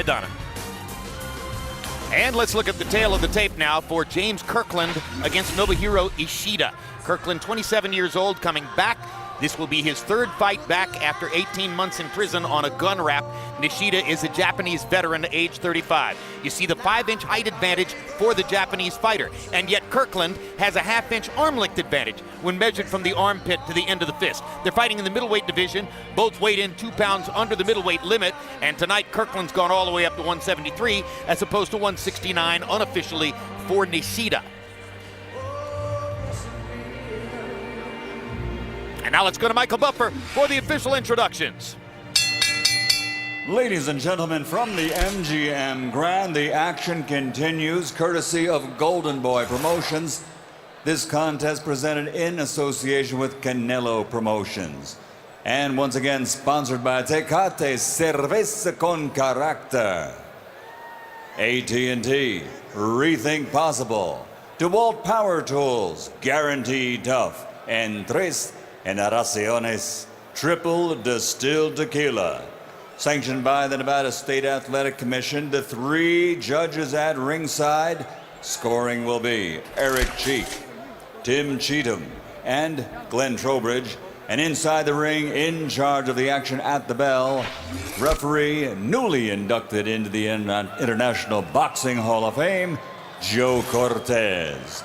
Donna. And let's look at the tail of the tape now for James Kirkland against Nobuhiro Ishida. Kirkland, 27 years old, coming back. This will be his third fight back after 18 months in prison on a gun rap. Ishida is a Japanese veteran, age 35. You see the 5-inch height advantage for the Japanese fighter, and yet Kirkland has a half-inch arm length advantage when measured from the armpit to the end of the fist. They're fighting in the middleweight division. Both weighed in 2 pounds under the middleweight limit, and tonight Kirkland's gone all the way up to 173 as opposed to 169 unofficially for Ishida. And now let's go to Michael Buffer for the official introductions. Ladies and gentlemen, from the MGM Grand, the action continues courtesy of Golden Boy Promotions. This contest presented in association with Canelo Promotions. And once again, sponsored by Tecate Cerveza con Carácter. AT&T, Rethink Possible. DeWalt Power Tools, Guaranteed Tough. And Tres Generaciones, Triple Distilled Tequila. Sanctioned by the Nevada State Athletic Commission, the 3 judges at ringside. Scoring will be Eric Cheek, Tim Cheatham, and Glenn Trowbridge. And inside the ring, in charge of the action at the bell, referee, newly inducted into the International Boxing Hall of Fame, Joe Cortez.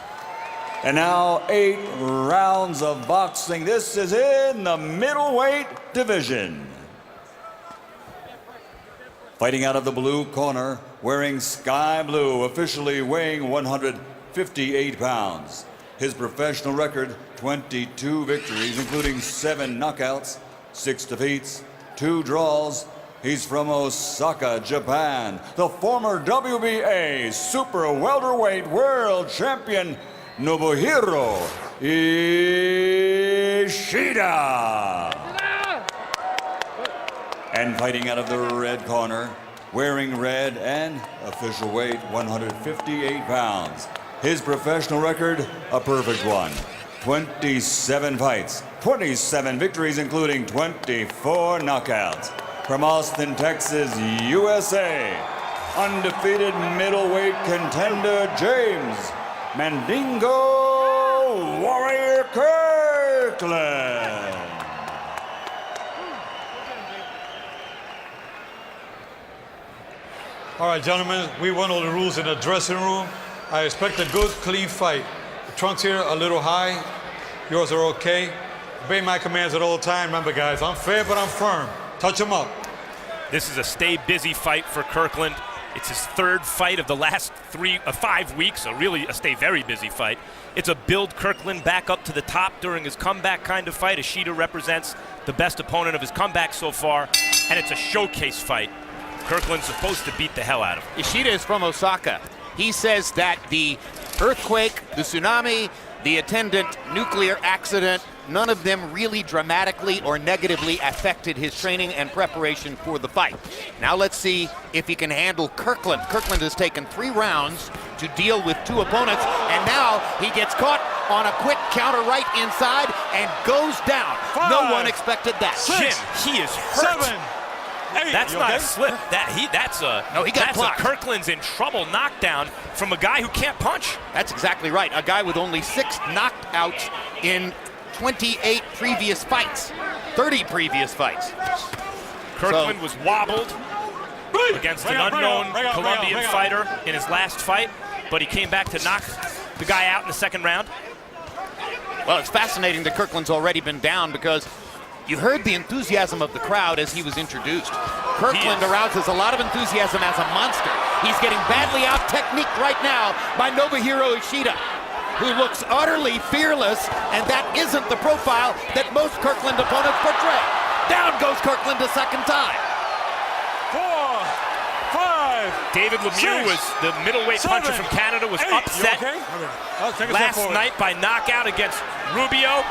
And now 8 rounds of boxing. This is in the middleweight division. Fighting out of the blue corner, wearing sky blue, officially weighing 158 pounds. His professional record, 22 victories, including 7 knockouts, 6 defeats, 2 draws. He's from Osaka, Japan. The former WBA super welterweight world champion, Nobuhiro Ishida. And fighting out of the red corner, wearing red and official weight 158 pounds. His professional record, a perfect one. 27 fights, 27 victories, including 24 knockouts. From Austin, Texas, USA, undefeated middleweight contender James Mandingo Warrior Kirkland. All right, gentlemen, we went over the rules in the dressing room. I expect a good, clean fight. The trunks here are a little high. Yours are okay. Obey my commands at all times. Remember, guys, I'm fair, but I'm firm. Touch them up. This is a stay busy fight for Kirkland. It's his 3rd fight of the last 5 weeks, so really a stay very busy fight. It's a build Kirkland back up to the top during his comeback kind of fight. Ishida represents the best opponent of his comeback so far, and it's a showcase fight. Kirkland's supposed to beat the hell out of him. Ishida is from Osaka. He says that the earthquake, the tsunami, the attendant nuclear accident, none of them really dramatically or negatively affected his training and preparation for the fight. Now let's see if he can handle Kirkland. Kirkland has taken 3 rounds to deal with 2 opponents, and now he gets caught on a quick counter right inside and goes down. 5, no one expected that. 6, Jim, he is hurt. 7, 8. That's not a slip. That's a Kirkland's in trouble knockdown from a guy who can't punch. That's exactly right. A guy with only 6 knockouts in 28 previous fights, 30 previous fights. Kirkland was wobbled against an unknown Colombian fighter in his last fight, but he came back to knock the guy out in the 2nd round. Well, it's fascinating that Kirkland's already been down because you heard the enthusiasm of the crowd as he was introduced. Kirkland arouses a lot of enthusiasm as a monster. He's getting badly out-techniqued right now by Nobuhiro Ishida, who looks utterly fearless, and that isn't the profile that most Kirkland opponents portray. Down goes Kirkland a 2nd time. 4, 5. David Lemieux, was the middleweight 7, puncher from Canada, was 8. upset last night by knockout against Rubio.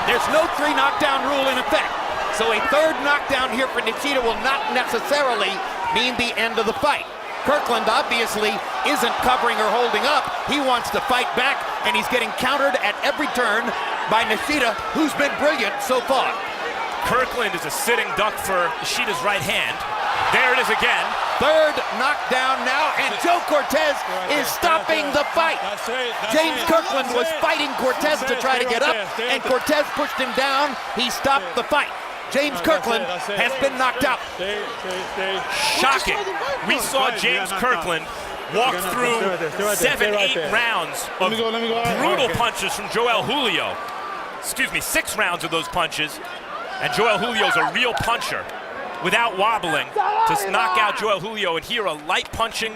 There's no 3 knockdown rule in effect, so a 3rd knockdown here for Ishida will not necessarily mean the end of the fight. Kirkland obviously isn't covering or holding up. He wants to fight back, and he's getting countered at every turn by Ishida, who's been brilliant so far. Kirkland is a sitting duck for Ishida's right hand. There it is again. third knockdown now, and Joe Cortez is stopping the fight. James Kirkland was fighting Cortez to try to get up, and Cortez pushed him down. He stopped the fight. James Kirkland has been knocked out. Shocking. We saw James Kirkland walk through 7-8 rounds of brutal punches from Joel Julio. Excuse me, 6 rounds of those punches. And Joel Julio's a real puncher. Without wobbling, to knock out Joel Julio, and here a light punching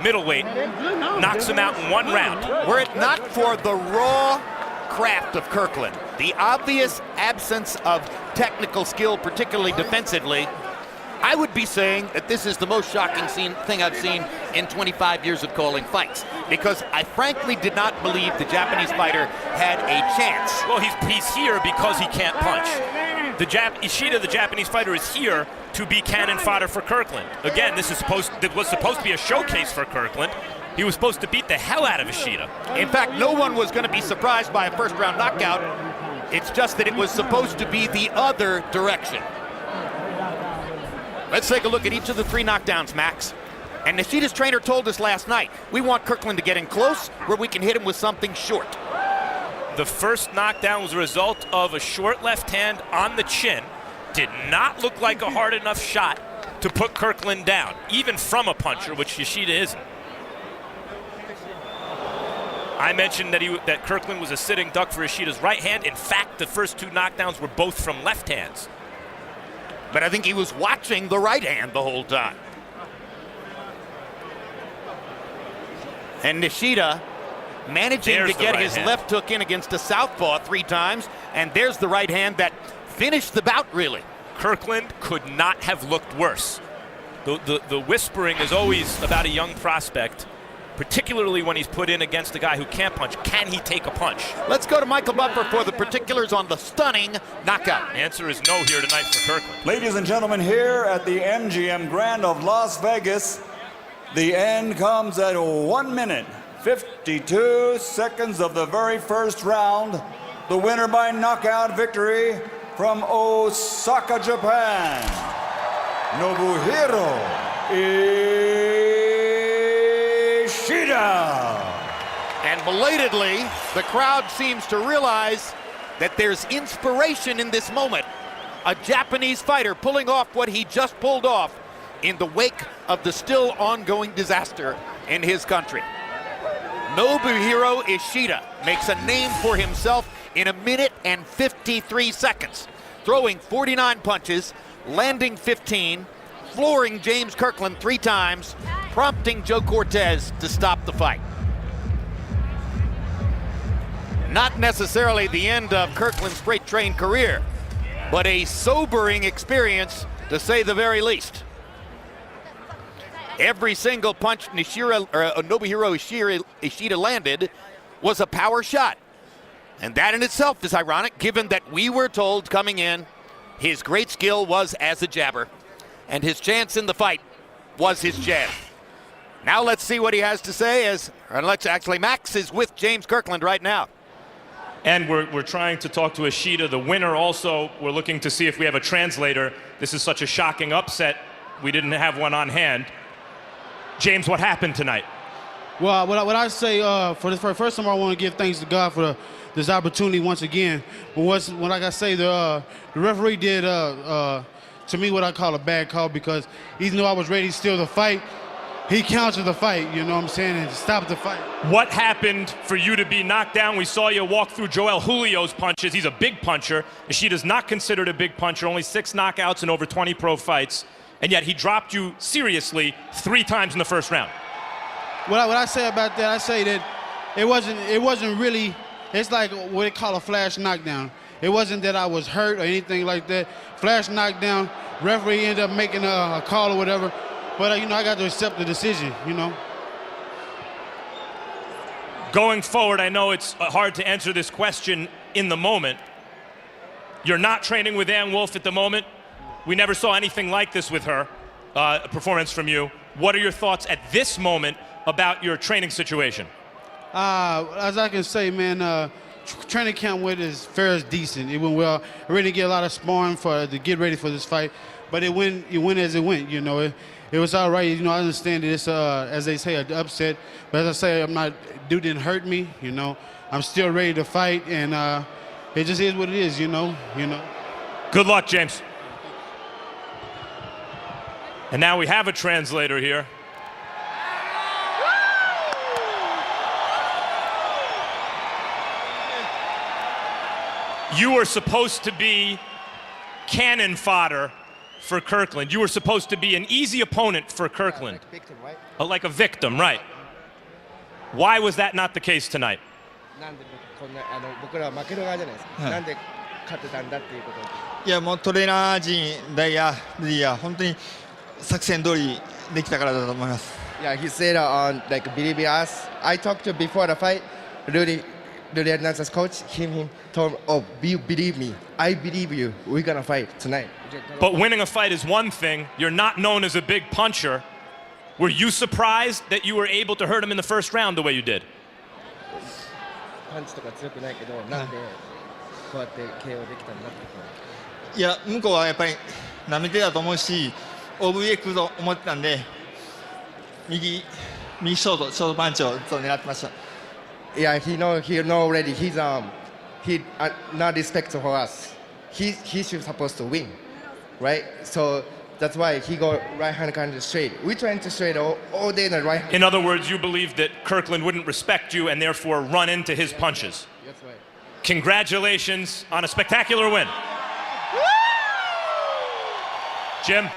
middleweight knocks him out in 1 round. Were it not for the raw craft of Kirkland, the obvious absence of technical skill, particularly defensively, I would be saying that this is the most shocking thing I've seen in 25 years of calling fights, because I frankly did not believe the Japanese fighter had a chance. Well, he's here because he can't punch. Ishida, the Japanese fighter, is here to be cannon fodder for Kirkland. Again, this was supposed to be a showcase for Kirkland. He was supposed to beat the hell out of Ishida. In fact, no one was going to be surprised by a first-round knockout. It's just that it was supposed to be the other direction. Let's take a look at each of the 3 knockdowns, Max. And Ishida's trainer told us last night, we want Kirkland to get in close where we can hit him with something short. The first knockdown was a result of a short left hand on the chin. Did not look like a hard enough shot to put Kirkland down, even from a puncher, which Ishida isn't. I mentioned that Kirkland was a sitting duck for Ishida's right hand. In fact, the first 2 knockdowns were both from left hands. But I think he was watching the right hand the whole time. And Nishida managing to get his left hook in against a southpaw 3 times, and there's the right hand that finished the bout, really. Kirkland could not have looked worse. The whispering is always about a young prospect, particularly when he's put in against a guy who can't punch. Can he take a punch? Let's go to Michael Buffer for the particulars on the stunning knockout. The answer is no here tonight for Kirkland. Ladies and gentlemen, here at the MGM Grand of Las Vegas, the end comes at 1 minute, 52 seconds of the very first round. The winner by knockout victory from Osaka, Japan, Nobuhiro Ishida. And belatedly, the crowd seems to realize that there's inspiration in this moment. A Japanese fighter pulling off what he just pulled off in the wake of the still ongoing disaster in his country. Nobuhiro Ishida makes a name for himself in 1 minute and 53 seconds, throwing 49 punches, landing 15, flooring James Kirkland 3 times, prompting Joe Cortez to stop the fight. Not necessarily the end of Kirkland's freight train career, but a sobering experience to say the very least. Every single punch Nobuhiro Ishida landed was a power shot. And that in itself is ironic, given that we were told coming in his great skill was as a jabber, and his chance in the fight was his jab. Now let's see what he has to say Max is with James Kirkland right now. And we're trying to talk to Ishida, the winner. Also, we're looking to see if we have a translator. This is such a shocking upset. We didn't have one on hand. James, what happened tonight? Well, what I say for the first time, I want to give thanks to God for this opportunity once again. But what I got to say, the referee did to me what I call a bad call, because even though I was ready to steal the fight, he countered the fight, you know what I'm saying, and stopped the fight. What happened for you to be knocked down? We saw you walk through Joel Julio's punches. He's a big puncher. Ishida's not considered a big puncher, only 6 knockouts in over 20 pro fights, and yet he dropped you seriously 3 times in the first round. What I say about that, I say that it wasn't really, it's like what they call a flash knockdown. It wasn't that I was hurt or anything like that. Flash knockdown, referee ended up making a call or whatever. But, I got to accept the decision, Going forward, I know it's hard to answer this question in the moment. You're not training with Ann Wolfe at the moment. We never saw anything like this with her, a performance from you. What are your thoughts at this moment about your training situation? As I can say, man, training camp with is fair decent. It went well. I really get a lot of sparring to get ready for this fight, but it went as it went. it was all right. You know, I understand that it's as they say, an upset. But as I say, dude didn't hurt me. You know, I'm still ready to fight, and it just is what it is. You know. Good luck, James. And now we have a translator here. You were supposed to be cannon fodder for Kirkland. You were supposed to be an easy opponent for Kirkland. Like a victim, right? Like a victim, right. Why was that not the case tonight? なんでこんな僕らは負ける側じゃないですか。なんで勝ってたんだっていうこと。いやもうトレーナー陣、ダイヤ、リーヤ、本当に作戦通りできたからだと思います。Yeah, he said like believe us. I talked to before the fight. Really Hernandez's coach, him told, oh, believe me. I believe you. We're gonna fight tonight. But winning a fight is one thing. You're not known as a big puncher. Were you surprised that you were able to hurt him in the first round the way you did? パンチとか強くないけど、なんでこうやって KO できたんだって。いや向こうはやっぱり舐めてたと思うし、OVA 来ると思ってたんで、右ショートパンチをずっと狙ってました。Yeah, he know already. He not respectful for us. He should supposed to win, right? So that's why he go right hand kind of straight. We trying to straight all day the right hand. In other words, you believe that Kirkland wouldn't respect you and therefore run into his punches. That's right. Congratulations on a spectacular win. Jim.